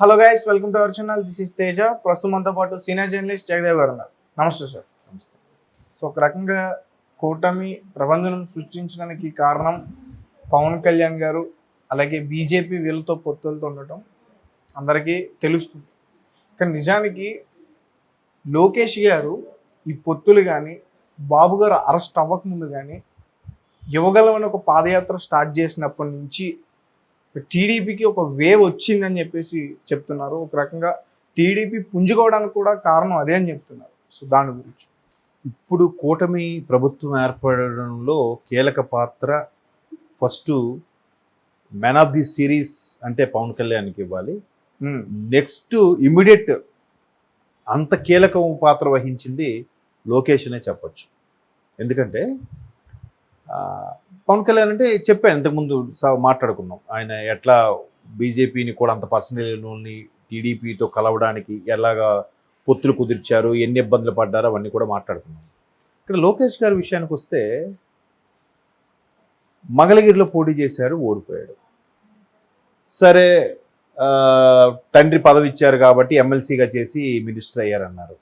Hello guys, welcome to our channel. This is Teja. ప్రస్తుతం మనతో పాటు సీనియర్ జర్నలిస్ట్ జగదేవ్ గారు ఉన్నారు. నమస్తే సార్. నమస్తే. సో ఒక రకంగా కూటమి ప్రపంచం సృష్టించడానికి కారణం పవన్ కళ్యాణ్ గారు, అలాగే బీజేపీ వీళ్ళతో పొత్తులతో ఉండటం అందరికీ తెలుస్తుంది. కానీ నిజానికి లోకేష్ గారు ఈ పొత్తులు కానీ బాబు గారు అరెస్ట్ అవ్వకముందు కానీ యువగలమని ఒక పాదయాత్ర స్టార్ట్ చేసినప్పటి నుంచి టీడీపీకి ఒక వేవ్ వచ్చిందని చెప్పేసి చెప్తున్నారు. ఒక రకంగా టీడీపీ పుంజుకోవడానికి కూడా కారణం అదే అని చెప్తున్నారు. సో దాని గురించి ఇప్పుడు కూటమి ప్రభుత్వం ఏర్పడడంలో కీలక పాత్ర first man of the series అంటే పవన్ కళ్యాణ్కి ఇవ్వాలి. నెక్స్ట్ ఇమ్మీడియట్ అంత కీలక పాత్ర వహించింది లోకేష్ అనే చెప్పచ్చు. ఎందుకంటే పవన్ కళ్యాణ్ అంటే చెప్పాను ఇంతకుముందు మాట్లాడుకున్నాం, ఆయన ఎట్లా బీజేపీని కూడా అంత పర్సనల్ని టీడీపీతో కలవడానికి ఎలాగా పొత్తులు కుదిర్చారు, ఎన్ని ఇబ్బందులు పడ్డారో అవన్నీ కూడా మాట్లాడుకున్నాం. ఇక్కడ లోకేష్ గారి విషయానికి వస్తే మంగళగిరిలో పోటీ చేశారు, ఓడిపోయాడు. సరే, తండ్రి పదవి ఇచ్చారు కాబట్టి ఎమ్మెల్సీగా చేసి మినిస్టర్ అయ్యారన్నారు.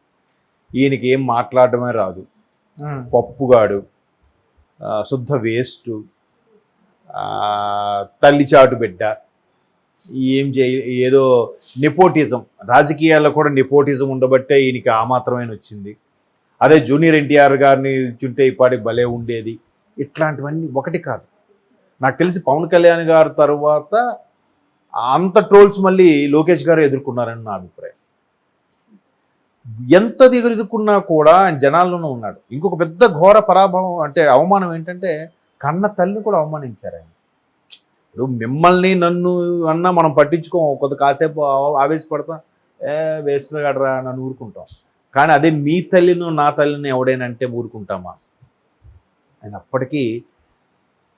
ఈయనకి ఏం మాట్లాడడమే రాదు, పప్పుగాడు, శుద్ధ వేస్ట్, తల్లిచాటు బిడ్డ, ఏదో నెపోటిజం, రాజకీయాల్లో కూడా నెపోటిజం ఉండబట్టే ఈయనకి ఆ మాత్రమే వచ్చింది. అదే జూనియర్ ఎన్టీఆర్ గారిని చుంటే ఇప్పటికి భలే ఉండేది. ఇట్లాంటివన్నీ ఒకటి కాదు. నాకు తెలిసి పవన్ కళ్యాణ్ గారి తర్వాత అంత ట్రోల్స్ మళ్ళీ లోకేష్ గారు ఎదుర్కొన్నారని నా అభిప్రాయం. ఎంత ఎదుర్కొన్నా కూడా ఆయన జనాల్లోనే ఉన్నాడు. ఇంకొక పెద్ద ఘోర పరాభవం అంటే అవమానం ఏంటంటే కన్న తల్లిని కూడా అవమానించారు ఆయన. ఇప్పుడు మిమ్మల్ని నన్ను అన్నా మనం పట్టించుకోం, కొంత కాసేపు ఆవేశపడతాం, వేస్ట్ గడరా నన్ను ఊరుకుంటాం. కానీ అదే మీ తల్లిను నా తల్లిని ఎవడైనా అంటే ఊరుకుంటామా? ఆయన అప్పటికీ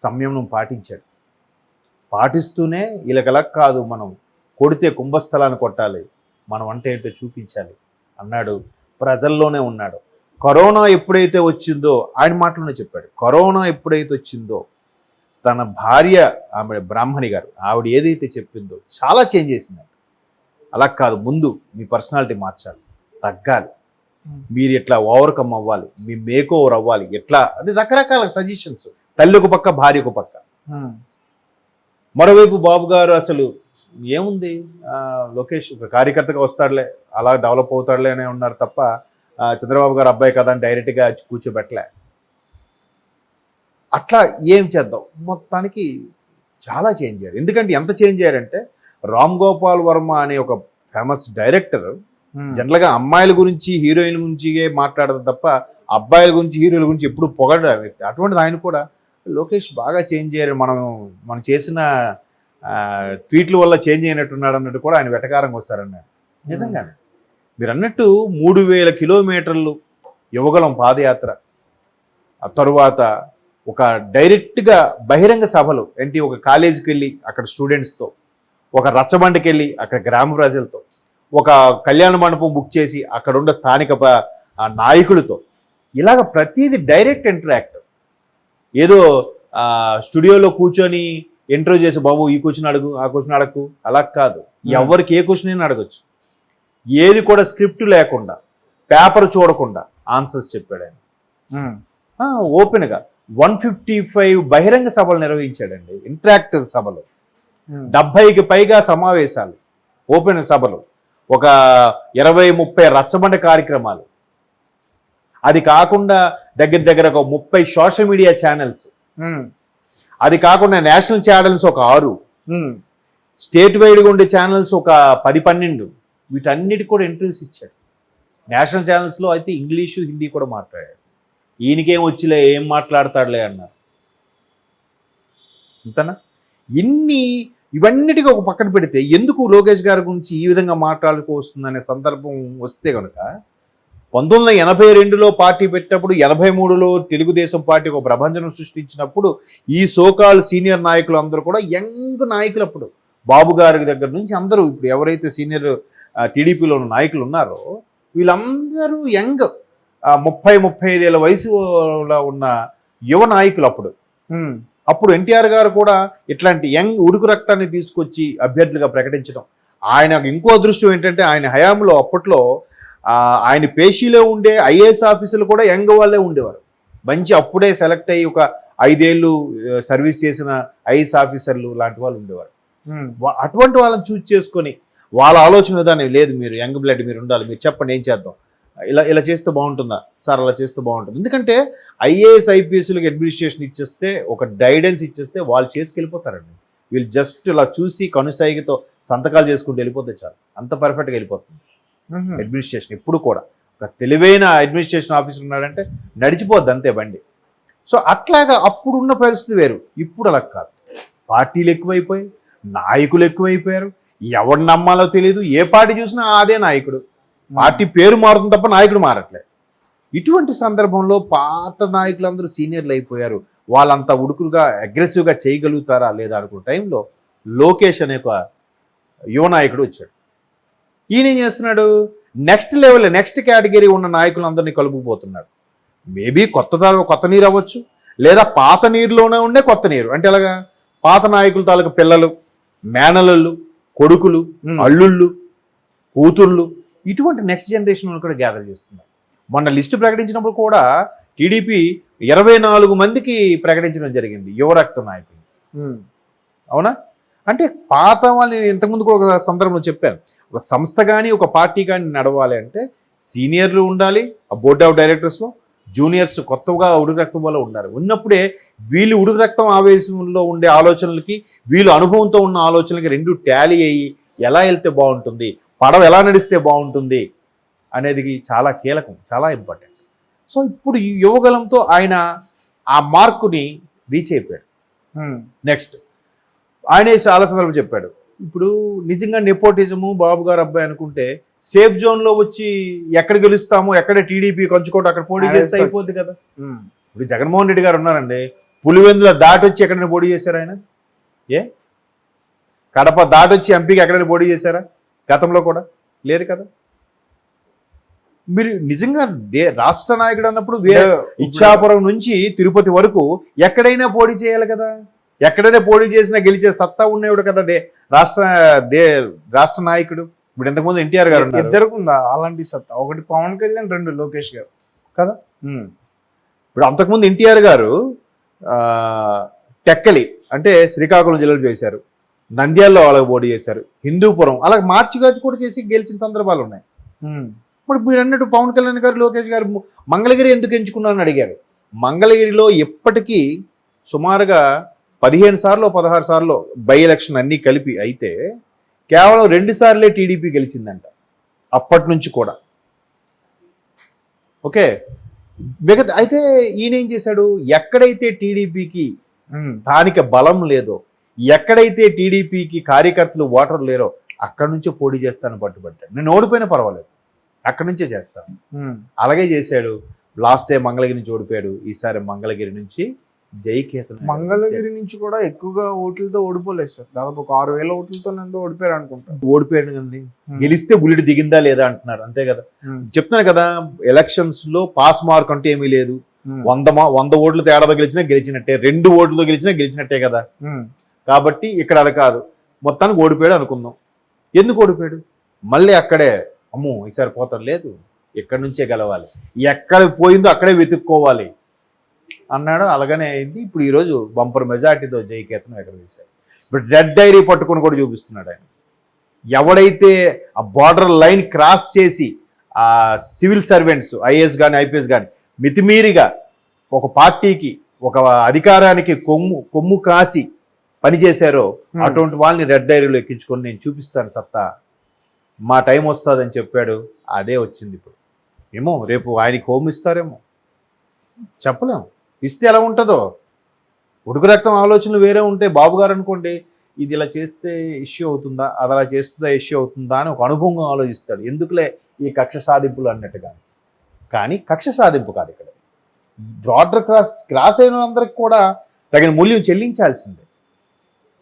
సంయమనం పాటించాడు. పాటిస్తూనే వీళ్ళకలా కాదు, మనం కొడితే కుంభస్థలాన్ని కొట్టాలి, మనం అంటే ఏంటో చూపించాలి అన్నాడు. ప్రజల్లోనే ఉన్నాడు. కరోనా ఎప్పుడైతే వచ్చిందో ఆయన మాటలోనే చెప్పాడు, కరోనా ఎప్పుడైతే వచ్చిందో తన భార్య, ఆమె బ్రాహ్మణి గారు, ఆవిడ ఏదైతే చెప్పిందో చాలా చేంజ్ చేసింది. అలా కాదు, ముందు మీ పర్సనాలిటీ మార్చాలి, తగ్గాలి, మీరు ఎట్లా ఓవర్కమ్ అవ్వాలి, మీ మేక్ ఓవర్ అవ్వాలి, ఎట్లా అది రకరకాల సజెషన్స్. తల్లి ఒక పక్క, భార్య ఒక పక్క. మరోవైపు బాబు గారు అసలు ఏముంది, లోకేష్ ఒక కార్యకర్తగా వస్తాడులే, అలా డెవలప్ అవుతాడులే అనే ఉన్నారు తప్ప చంద్రబాబు గారు అబ్బాయి కదా అని డైరెక్ట్గా కూర్చోబెట్టలే. అట్లా ఏం చేద్దాం, మొత్తానికి చాలా చేంజ్ అయ్యారు. ఎందుకంటే ఎంత చేంజ్ అయ్యారంటే రామ్ గోపాల్ వర్మ అనే ఒక ఫేమస్ డైరెక్టర్ జనరల్గా అమ్మాయిల గురించి హీరోయిన్ గురించి మాట్లాడదు తప్ప అబ్బాయిల గురించి హీరోయిన్ గురించి ఎప్పుడు పొగడారు. అటువంటిది ఆయన కూడా లోకేష్ బాగా చేంజ్ అయ్యారు. మనం చేసిన ట్వీట్ల వల్ల చేంజ్ అయినట్టున్నాడు అన్నట్టు కూడా ఆయన వెటకారంగా వస్తారన్నాడు. నిజంగానే మీరు అన్నట్టు 3000 కిలోమీటర్లు యువగలం పాదయాత్ర, ఆ తరువాత ఒక డైరెక్ట్గా బహిరంగ సభలు ఏంటి, ఒక కాలేజీకి వెళ్ళి అక్కడ స్టూడెంట్స్తో, ఒక రచ్చబండకి వెళ్ళి అక్కడ గ్రామ ప్రజలతో, ఒక కళ్యాణ మండపం బుక్ చేసి అక్కడ ఉన్న స్థానిక నాయకులతో, ఇలాగ ప్రతిదీ డైరెక్ట్ ఇంటరాక్ట్. ఏదో స్టూడియోలో కూర్చొని ఇంటర్వ్యూ చేసి బాబు ఈ క్వశ్చన్ అడుగు, ఆ క్వశ్చన్ అడగకు, అలా కాదు. ఎవరికి ఏ క్వశ్చన్ అయినా అడగచ్చు. ఏది కూడా స్క్రిప్ట్ లేకుండా, పేపర్ చూడకుండా ఆన్సర్స్ చెప్పాడు ఆయన. ఓపెన్గా 155 బహిరంగ సభలు నిర్వహించాడండి, ఇంటరాక్టివ్ సభలు, 70కి పైగా సమావేశాలు, ఓపెన్ సభలు, ఒక 20-30 రచ్చబండ కార్యక్రమాలు. అది కాకుండా దగ్గర ఒక 30 సోషల్ మీడియా ఛానల్స్, అది కాకుండా నేషనల్ ఛానల్స్ ఒక 6, స్టేట్ వైడ్గా ఉండే ఛానల్స్ ఒక 10-12, వీటన్నిటికి కూడా ఇంటర్వ్యూస్ ఇచ్చాడు. నేషనల్ ఛానల్స్లో అయితే ఇంగ్లీషు హిందీ కూడా మాట్లాడాడు. ఈయనకేం వచ్చిలే, ఏం మాట్లాడతాడులే అన్నారు. అంతనా? ఇవన్నిటికీ ఒక పక్కన పెడితే ఎందుకు లోకేష్ గారి గురించి ఈ విధంగా మాట్లాడుకోవస్తుందనే సందర్భం వస్తే కనుక 1982లో పార్టీ పెట్టినప్పుడు, 83లో తెలుగుదేశం పార్టీ ఒక ప్రభంజనం సృష్టించినప్పుడు ఈ సోకాల్ సీనియర్ నాయకులు అందరూ కూడా యంగ్ నాయకులు. అప్పుడు బాబు గారి దగ్గర నుంచి అందరూ ఇప్పుడు ఎవరైతే సీనియర్ టీడీపీలో ఉన్న నాయకులు ఉన్నారో వీళ్ళందరూ యంగ్, 30-35 ఏళ్ళ వయసులో ఉన్న యువ నాయకులు. అప్పుడు ఎన్టీఆర్ గారు కూడా ఇట్లాంటి యంగ్ ఉడుకు రక్తాన్ని తీసుకొచ్చి అభ్యర్థులుగా ప్రకటించడం, ఆయన ఇంకో అదృష్టం ఏంటంటే ఆయన హయాంలో అప్పట్లో ఆయన పేషీలో ఉండే ఐఏఎస్ ఆఫీసర్లు కూడా యంగ్ వాళ్ళే ఉండేవారు. మంచి అప్పుడే సెలెక్ట్ అయ్యి ఒక 5 ఏళ్ళు సర్వీస్ చేసిన ఐఏఎస్ ఆఫీసర్లు లాంటి వాళ్ళు ఉండేవారు. అటువంటి వాళ్ళని చూస్ చేసుకొని వాళ్ళ ఆలోచన విధానం లేదు, మీరు యంగ్ బ్లడ్ మీరు ఉండాలి, మీరు చెప్పండి ఏం చేద్దాం, ఇలా చేస్తే బాగుంటుందా సార్, అలా చేస్తే బాగుంటుంది. ఎందుకంటే ఐఏఎస్ ఐపీఎస్లకు అడ్మినిస్ట్రేషన్ ఇచ్చేస్తే, ఒక గైడెన్స్ ఇచ్చేస్తే వాళ్ళు చేసుకెళ్ళిపోతారండి. వీళ్ళు జస్ట్ ఇలా చూసి కనుసైగతో సంతకాలు చేసుకుంటూ వెళ్ళిపోతే చాలు, అంత పర్ఫెక్ట్గా వెళ్ళిపోతుంది అడ్మినిస్ట్రేషన్. ఎప్పుడు కూడా ఒక తెలివైన అడ్మినిస్ట్రేషన్ ఆఫీసర్ ఉన్నాడంటే నడిచిపోద్ది అంతే బండి. సో అట్లాగా అప్పుడున్న పరిస్థితి వేరు, ఇప్పుడు అలా కాదు. పార్టీలు ఎక్కువైపోయాయి, నాయకులు ఎక్కువైపోయారు, ఎవరు నమ్మాలో తెలియదు, ఏ పార్టీ చూసినా అదే నాయకుడు, పార్టీ పేరు మారుతుంది తప్ప నాయకుడు మారట్లేదు. ఇటువంటి సందర్భంలో పాత నాయకులందరూ సీనియర్లు అయిపోయారు, వాళ్ళంతా ఉడుకులుగా అగ్రెసివ్గా చేయగలుగుతారా లేదా అనుకున్న టైంలో లోకేష్ అనే ఒక యువ నాయకుడు వచ్చాడు. ఈయన ఏం చేస్తున్నాడు, నెక్స్ట్ లెవెల్ నెక్స్ట్ కేటగిరీ ఉన్న నాయకులందరినీ కలుపుకుపోతున్నాడు. మేబీ కొత్త నీరు అవ్వచ్చు, లేదా పాత నీరులోనే ఉండే కొత్త నీరు. అంటే అలాగా పాత నాయకుల తాలూకు పిల్లలు, మేనలళ్ళు, కొడుకులు, అల్లుళ్ళు, కూతుర్లు, ఇటువంటి నెక్స్ట్ జనరేషన్ కూడా గ్యాదర్ చేస్తున్నారు. మొన్న లిస్టు ప్రకటించినప్పుడు కూడా టీడీపీ 24 మందికి ప్రకటించడం జరిగింది యువరక్త నాయకులు. అవునా? అంటే పాత వాళ్ళని ఇంతకుముందు కూడా ఒక సందర్భంలో చెప్పాను, ఒక సంస్థ కానీ ఒక పార్టీ కానీ నడవాలి అంటే సీనియర్లు ఉండాలి ఆ బోర్డ్ ఆఫ్ డైరెక్టర్స్లో, జూనియర్స్ కొత్తగా ఉడుకు రక్తం వల్ల ఉండాలి. ఉన్నప్పుడే వీళ్ళు ఉడుకు రక్తం ఆవేశంలో ఉండే ఆలోచనలకి, వీళ్ళు అనుభవంతో ఉన్న ఆలోచనలకి రెండు టాలీ అయ్యి ఎలా వెళ్తే బాగుంటుంది, పడవ ఎలా నడిస్తే బాగుంటుంది అనేది చాలా కీలకం, చాలా ఇంపార్టెంట్. సో ఇప్పుడు ఈ యువగలంతో ఆయన ఆ మార్కుని రీచ్ అయిపోయాడు. నెక్స్ట్ ఆయనే చాలా సందర్భం చెప్పాడు, ఇప్పుడు నిజంగా నెపోటిజము బాబు గారు అబ్బాయి అనుకుంటే సేఫ్ జోన్లో వచ్చి ఎక్కడ గెలుస్తామో, ఎక్కడ టీడీపీ కంచుకోవటం అక్కడ పోటీ చేస్తే అయిపోద్ది కదా. ఇప్పుడు జగన్మోహన్ రెడ్డి గారు ఉన్నారండి, పులివెందుల దాటొచ్చి ఎక్కడైనా పోటీ చేశారు ఆయన? కడప దాటొచ్చి ఎంపీకి ఎక్కడైనా పోటీ చేశారా? గతంలో కూడా లేదు కదా. మీరు నిజంగా రాష్ట్ర నాయకుడు అన్నప్పుడు ఇచ్చాపురం నుంచి తిరుపతి వరకు ఎక్కడైనా పోటీ చేయాలి కదా. ఎక్కడైనా పోటీ చేసినా గెలిచే సత్తా ఉండేవాడు కదా రాష్ట్ర నాయకుడు. ఇప్పుడు ఇంతకుముందు ఎన్టీఆర్ గారు ఇద్దరుకుందా అలాంటి సత్తా? ఒకటి పవన్ కళ్యాణ్, రెండు లోకేష్ గారు కదా. ఇప్పుడు అంతకుముందు ఎన్టీఆర్ గారు టెక్కలి అంటే శ్రీకాకుళం జిల్లాలో చేశారు, నంద్యాలలో వాళ్ళకి పోటీ చేశారు, హిందూపురం అలా మార్చి కూడా చేసి గెలిచిన సందర్భాలు ఉన్నాయి. మరి మీరు అన్నట్టు పవన్ కళ్యాణ్ గారు, లోకేష్ గారు మంగళగిరి ఎందుకు ఎంచుకున్నారని అడిగారు. మంగళగిరిలో ఎప్పటికీ సుమారుగా 15 సార్లు 16 సార్లు బై ఎలక్షన్ అన్నీ కలిపి అయితే కేవలం 2 సార్లే టీడీపీ గెలిచిందంట అప్పటి నుంచి కూడా. ఓకే, మిగతా అయితే ఈయన ఏం చేశాడు, ఎక్కడైతే టీడీపీకి స్థానిక బలం లేదో, ఎక్కడైతే టీడీపీకి కార్యకర్తలు ఓటర్లు లేరో అక్కడి నుంచే పోటీ చేస్తాను పట్టుబట్టాడు. నేను ఓడిపోయినా పర్వాలేదు, అక్కడి నుంచే చేస్తాను. అలాగే చేశాడు. లాస్ట్ టైం మంగళగిరి నుంచి ఓడిపోయాడు, ఈసారి మంగళగిరి నుంచి జైకేతన్. మంగళగిరి నుంచి కూడా ఎక్కువగా ఓట్లతో ఓడిపోలేదు సార్, దాదాపు ఒక 6,000 ఓట్లతో ఓడిపోయారు అనుకుంటా. ఓడిపోయాడు కదండి, గెలిస్తే బుల్లెట్ దిగిందా లేదా అంటున్నారు, అంతే కదా. చెప్తున్నాను కదా, ఎలక్షన్స్ లో పాస్ మార్క్ అంటే ఏమీ లేదు. 100 ఓట్ల తేడాతో గెలిచినా గెలిచినట్టే, 2 ఓట్లతో గెలిచినా గెలిచినట్టే కదా. కాబట్టి ఇక్కడ అది కాదు, మొత్తానికి ఓడిపోయాడు అనుకుందాం. ఎందుకు ఓడిపోయాడు? మళ్ళీ అక్కడే అమ్మో ఈసారి పోతారు లేదు, ఎక్కడి నుంచే గెలవాలి, ఎక్కడ పోయిందో అక్కడే వెతుక్కోవాలి అన్నాడు. అలాగనే అయింది. ఇప్పుడు ఈరోజు బంపర్ మెజార్టీతో జైకేతను ఎగరవేశాడు. ఇప్పుడు రెడ్ డైరీ పట్టుకొని కూడా చూపిస్తున్నాడు ఆయన. ఎవడైతే ఆ బార్డర్ లైన్ క్రాస్ చేసి ఆ సివిల్ సర్వెంట్స్ ఐఏఎస్ కానీ ఐపీఎస్ కానీ మితిమీరిగా ఒక పార్టీకి ఒక అధికారానికి కొమ్ము కాసి పనిచేశారో అటువంటి వాళ్ళని రెడ్ డైరీలో ఎక్కించుకొని నేను చూపిస్తాను సత్తా, మా టైం వస్తుందని చెప్పాడు. అదే వచ్చింది. ఇప్పుడు ఏమో రేపు ఆయనకి హోమ్ ఇస్తారేమో చెప్పలేము, ఇస్తే ఎలా ఉంటుందో. ఉడుకు రక్తం ఆలోచనలు వేరే ఉంటే బాబు గారు అనుకోండి, ఇది ఇలా చేస్తే ఇష్యూ అవుతుందా, అది అలా చేస్తుందా ఇష్యూ అవుతుందా అని ఒక అనుభవంగా ఆలోచిస్తాడు. ఎందుకులే ఈ కక్ష సాధింపులు అన్నట్టుగా. కానీ కక్ష సాధింపు కాదు ఇక్కడ. బార్డర్ క్రాస్ అయిన అందరికి కూడా తగిన మూల్యం చెల్లించాల్సిందే.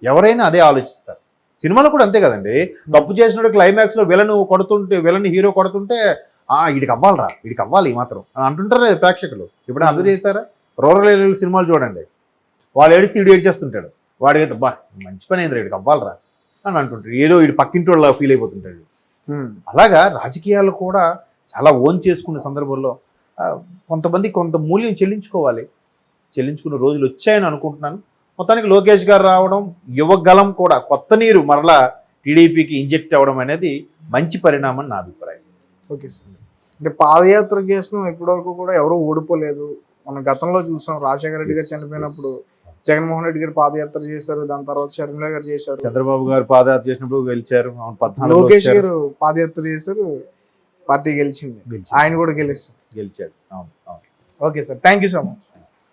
ఎవరైనా అదే ఆలోచిస్తారు. సినిమాలో కూడా అంతే కదండి. తప్పు చేసినప్పుడు క్లైమాక్స్లో విలన్ హీరో కొడుతుంటే వీడికి అవ్వాలరా, వీడికి అవ్వాలి మాత్రం అని అంటుంటారు ప్రేక్షకులు. ఇప్పుడు అందరూ చేశారా? రూరల్ ఏరియా సినిమాలు చూడండి, వాళ్ళు ఏడిస్తే వీడు ఏడ్చేస్తుంటాడు, వాడికి బా మంచి పని అయింది వీడికి అవ్వాలరా అని అంటుంటాడు. ఏదో వీడు పక్కింటి వాళ్ళ ఫీల్ అయిపోతుంటాడు. అలాగా రాజకీయాలు కూడా చాలా ఓన్ చేసుకునే సందర్భంలో కొంతమంది కొంత మూల్యం చెల్లించుకునే రోజులు వచ్చాయని అనుకుంటున్నాను. మొత్తానికి లోకేష్ గారు రావడం, యువగలం కూడా కొత్త నీరు మరలా టీడీపీకి ఇంజెక్ట్ అవ్వడం అనేది మంచి పరిణామం నా అభిప్రాయం. Okay sir. అంటే పాదయాత్ర కేసును ఇప్పటివరకు కూడా ఎవరు ఓడిపోలేదు. మనం గతంలో చూసాం, రాజశేఖర రెడ్డి గారు చనిపోయినప్పుడు జగన్మోహన్ రెడ్డి గారు పాదయాత్ర చేశారు, దాని తర్వాత షర్మిల గారు చేశారు, చంద్రబాబు గారు పాదయాత్ర చేసినప్పుడు గెలిచారు, లోకేష్ గారు పాదయాత్ర చేశారు, పార్టీ గెలిచింది, ఆయన కూడా గెలిచాడు. అవును. Okay sir, thank you so much.